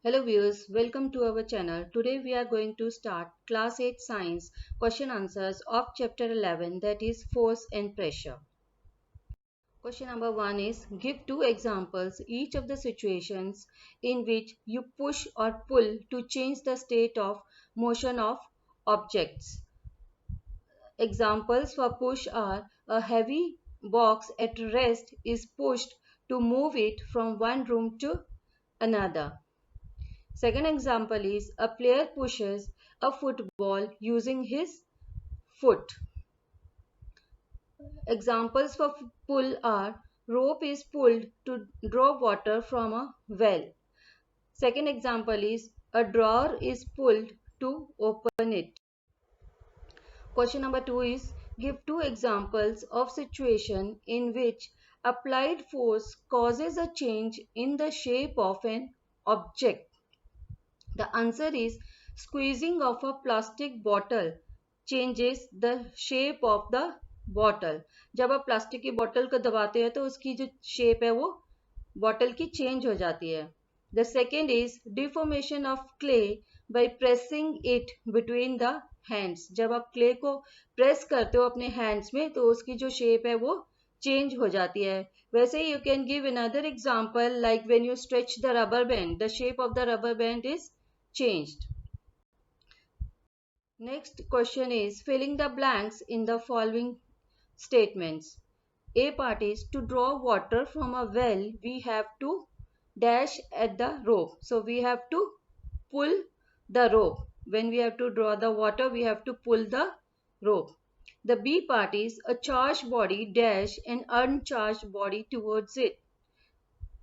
Hello viewers, welcome to our channel. Today we are going to start class 8 science question answers of chapter 11, that is force and pressure. Question number 1 is give two examples each of the situations in which you push or pull to change the state of motion of objects. Examples for push are a heavy box at rest is pushed to move it from one room to another. Second example is a player pushes a football using his foot. Examples for pull are rope is pulled to draw water from a well. Second example is a drawer is pulled to open it. Question number 2 is give two examples of situation in which applied force causes a change in the shape of an object. The answer is squeezing of a plastic bottle changes the shape of the bottle. जब आप plastic की बोतल को दबाते हैं तो उसकी जो शेप है वो बॉटल की चेंज हो जाती है. The second is deformation of clay by pressing it between the hands. जब आप क्ले को प्रेस करते हो अपने हैंड्स में तो उसकी जो शेप है वो चेंज हो जाती है. वैसे ही you can give another example like when you stretch the rubber band, the shape of the rubber band is changed. Next question is filling the blanks in the following statements. A part is to draw water from a well, we have to dash at the rope. So we have to pull the rope. When we have to draw the water, we have to pull the rope. The B part is a charged body dash an uncharged body towards it.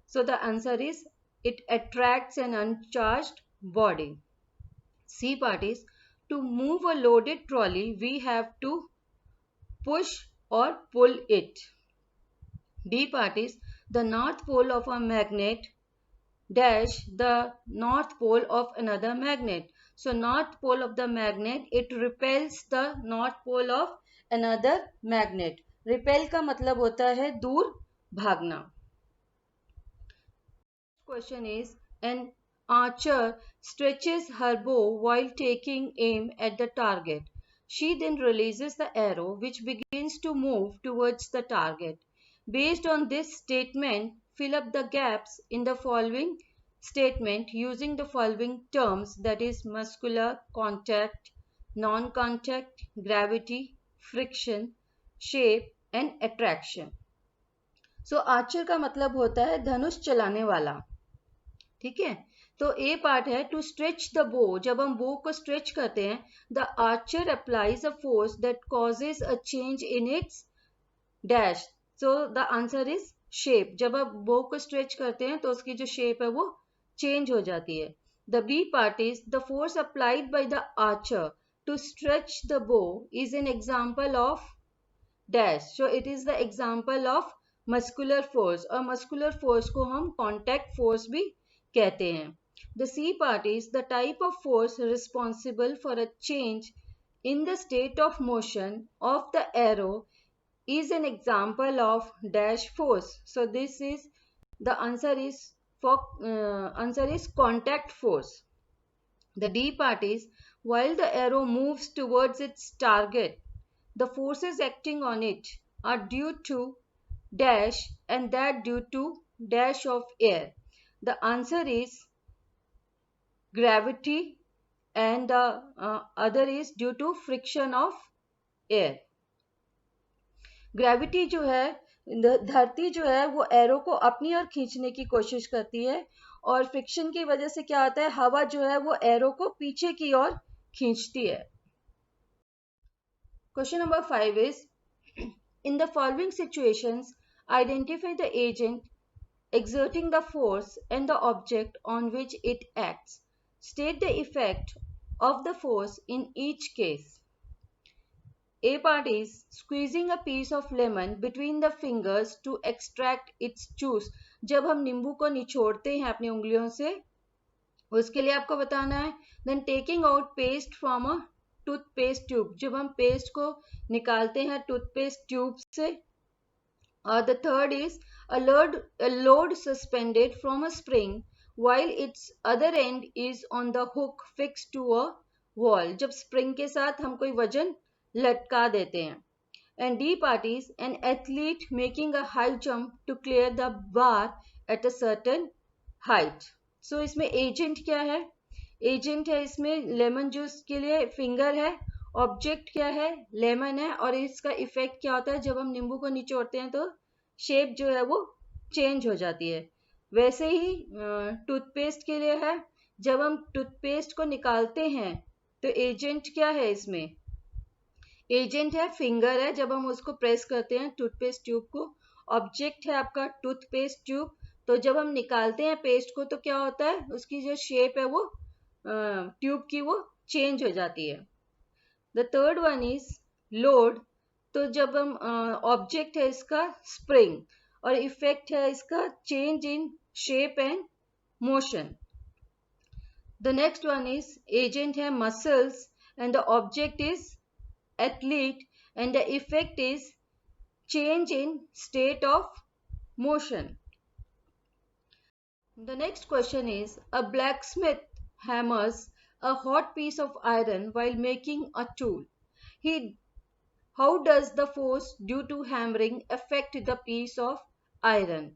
So the answer is it attracts an uncharged body. C part is to move a loaded trolley, we have to push or pull it. D part is the north pole of a magnet dash the north pole of another magnet. So north pole of the magnet, it repels the north pole of another magnet. Repel का मतलब होता है दूर भागना. Question is an archer stretches her bow while taking aim at the target. She then releases the arrow which begins to move towards the target. Based on this statement, fill up the gaps in the following statement using the following terms, that is muscular, contact, non-contact, gravity, friction, shape and attraction. So archer का मतलब होता है धनुष चलाने वाला. ठीक है, तो ए part है टू स्ट्रेच द बो. जब हम बो को स्ट्रेच करते हैं the Archer applies a force that causes a change in its dash. So the answer is shape. जब आप बो को स्ट्रेच करते हैं तो उसकी जो शेप है वो चेंज हो जाती है. The B part is the force applied by the archer to stretch the bow is an example of dash. So it is the example of muscular force. और मस्कुलर फोर्स को हम contact force भी कहते हैं. The C part is the type of force responsible for a change in the state of motion of the arrow is an example of dash force. So this is the answer is contact force. The D part is while the arrow moves towards its target, the forces acting on it are due to dash and that due to dash of air. The answer is gravity and the other is due to friction of air. Gravity जो है धरती जो है वो arrow को अपनी ओर खींचने की कोशिश करती है और फ्रिक्शन की वजह से क्या होता है हवा जो है वो एरो को पीछे की ओर खींचती है. Question number 5 is in the following situations identify the agent exerting the force and the object on which it acts. State the effect of the force in each case. A part is squeezing a piece of lemon between the fingers to extract its juice. जब हम नींबू को निचोड़ते हैं अपनी उंगलियों से उसके लिए आपको बताना है. Then taking out paste from a toothpaste tube. जब हम पेस्ट को निकालते हैं टूथपेस्ट ट्यूब से. The third is a load suspended from a spring while its other end is on the hook fixed to a wall. जब spring के साथ हम कोई वजन लटका देते हैं. And D parties, an athlete making a high jump to clear the bar at a certain height. So इसमें agent क्या है? एजेंट है इसमें लेमन जूस के लिए फिंगर है. ऑब्जेक्ट क्या है? लेमन है. और इसका इफेक्ट क्या होता है? जब हम नींबू को निचोड़ते हैं तो शेप जो है वो चेंज हो जाती है. वैसे ही टूथपेस्ट के लिए है. जब हम टूथपेस्ट को निकालते हैं तो एजेंट क्या है इसमें? एजेंट है फिंगर है. जब हम उसको प्रेस करते हैं टूथपेस्ट ट्यूब को. ऑब्जेक्ट है आपका टूथपेस्ट ट्यूब. तो जब हम निकालते हैं पेस्ट को तो क्या होता है? उसकी जो शेप है वो ट्यूब की वो चेंज हो जाती है. The third one is load. तो जब हम ऑब्जेक्ट है इसका स्प्रिंग और इफेक्ट है इसका change in shape and motion. The next one is agent है muscles and the object is athlete and the effect is change in state of motion. The next question is a blacksmith hammers a hot piece of iron while making a tool. How does the force due to hammering affect the piece of iron?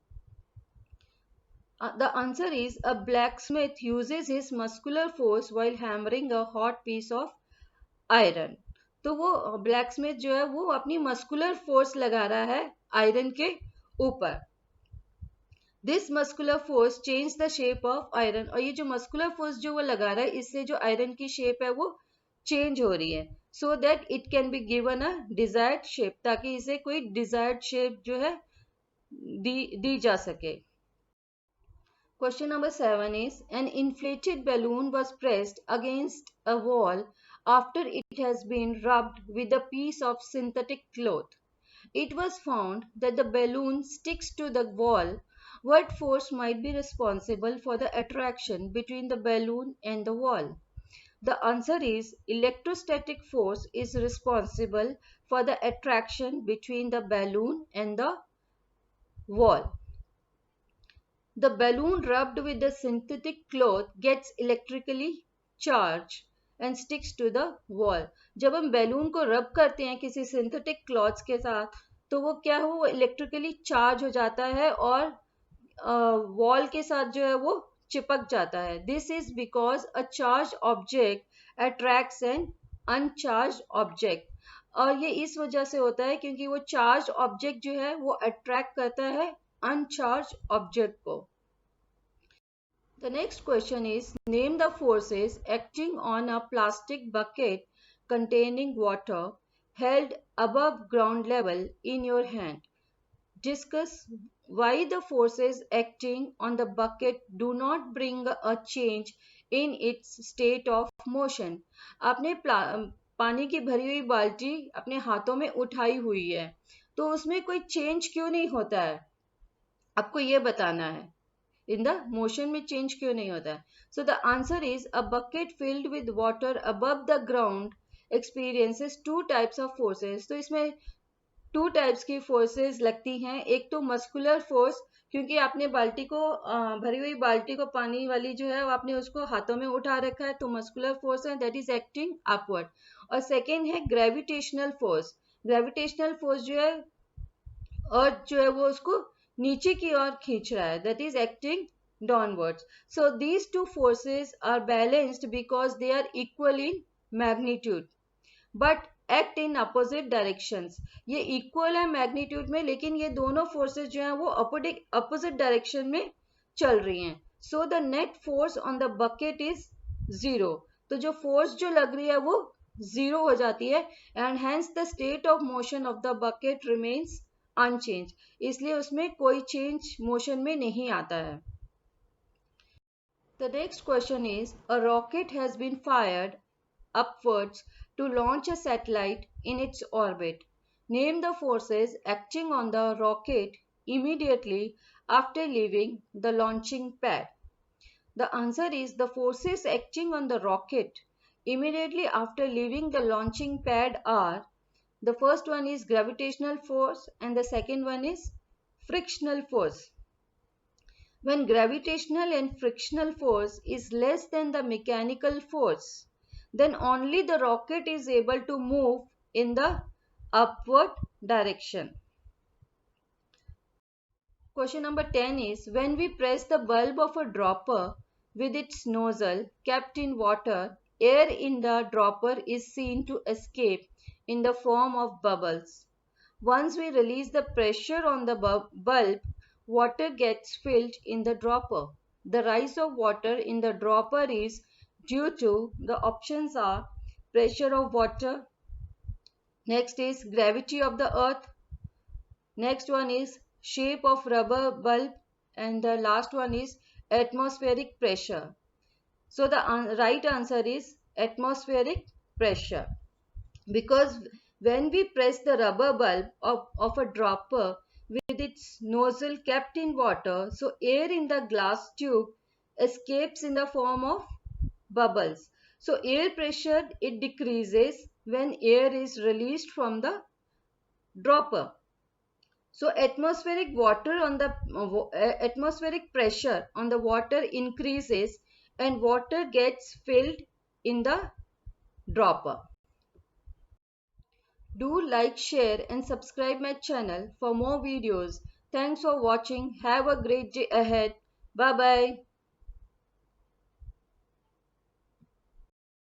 The answer is a blacksmith uses his muscular force while hammering a hot piece of iron. तो वो blacksmith जो है वो अपनी muscular force लगा रहा है iron के ऊपर. This muscular force change the shape of iron. और ये जो मस्कुलर फोर्स जो वो लगा रहा है इससे जो आयरन की शेप है वो चेंज हो रही है. So that it can be given a desired shape. ताकि इसे कोई डिजायर्ड शेप जो है दी जा सके. Question number 7 is an inflated balloon was pressed against a wall after it has been rubbed with a piece of synthetic cloth. It was found that the balloon sticks to the wall. What force might be responsible for the attraction between the balloon and the wall? The answer is electrostatic force is responsible for the attraction between the balloon and the wall. The balloon rubbed with the synthetic cloth gets electrically charged and sticks to the wall. जब हम balloon को रब करते हैं किसी synthetic clothes के साथ तो वो क्या हो, वो इलेक्ट्रिकली चार्ज हो जाता है और वॉल के साथ जो है वो चिपक जाता है. This is because a charge object attracts an uncharge object. और ये इस वजह से होता है क्योंकि वो चार्ज ऑब्जेक्ट जो है वो अट्रैक्ट करता है uncharged object को. The next question is name the forces acting on a plastic bucket containing water held above ground level in your hand. Discuss why the forces acting on the bucket do not bring a change in its state of motion. आपने पानी की भरी हुई बाल्टी अपने हाथों में उठाई हुई है तो उसमें कोई चेंज क्यों नहीं होता है, आपको ये बताना है. इन द मोशन में चेंज क्यों नहीं होता है? So the answer is a bucket filled with water above the ground experiences two types of forces. तो इसमें टू टाइप्स की फोर्सेस लगती हैं. एक तो मस्कुलर फोर्स, क्योंकि आपने बाल्टी को भरी हुई बाल्टी को पानी वाली जो है आपने उसको हाथों में उठा रखा है तो मस्कुलर फोर्स है, दैट इज एक्टिंग अपवर्ड. और सेकेंड है ग्रेविटेशनल फोर्स. ग्रेविटेशनल फोर्स जो है अर्थ जो है वो उसको नीचे की ओर खींच रहा है, that is acting downwards. So these two forces are balanced because they are equal in magnitude but act in opposite directions. ये इक्वल है मैग्नीट्यूड में लेकिन ये दोनों फोर्सेस जो हैं वो अपोजिट डायरेक्शन में चल रही हैं. So the net force on the bucket is 0. तो जो फोर्स जो लग रही है वो 0 हो जाती है and hence the state of motion of the bucket remains unchange. इसलिए उसमें कोई चेंज मोशन में नहीं आता है. The next question is a rocket has been fired upwards to launch a satellite in its orbit. Name the forces acting on the rocket immediately after leaving the launching pad. The answer is the forces acting on the rocket immediately after leaving the launching pad are: the first one is gravitational force and the second one is frictional force. When gravitational and frictional force is less than the mechanical force, then only the rocket is able to move in the upward direction. Question number 10 is, when we press the bulb of a dropper with its nozzle kept in water, air in the dropper is seen to escape in the form of bubbles. Once we release the pressure on the bulb, water gets filled in the dropper. The rise of water in the dropper is due to, the options are, pressure of water, next is gravity of the earth, next one is shape of rubber bulb, and the last one is atmospheric pressure. So the right answer is atmospheric pressure, because when we press the rubber bulb of a dropper with its nozzle kept in water, so air in the glass tube escapes in the form of bubbles. So air pressure, it decreases when air is released from the dropper. So atmospheric pressure on the water increases and water gets filled in the dropper. Do like, share and subscribe my channel for more videos. Thanks for watching. Have a great day ahead. Bye bye.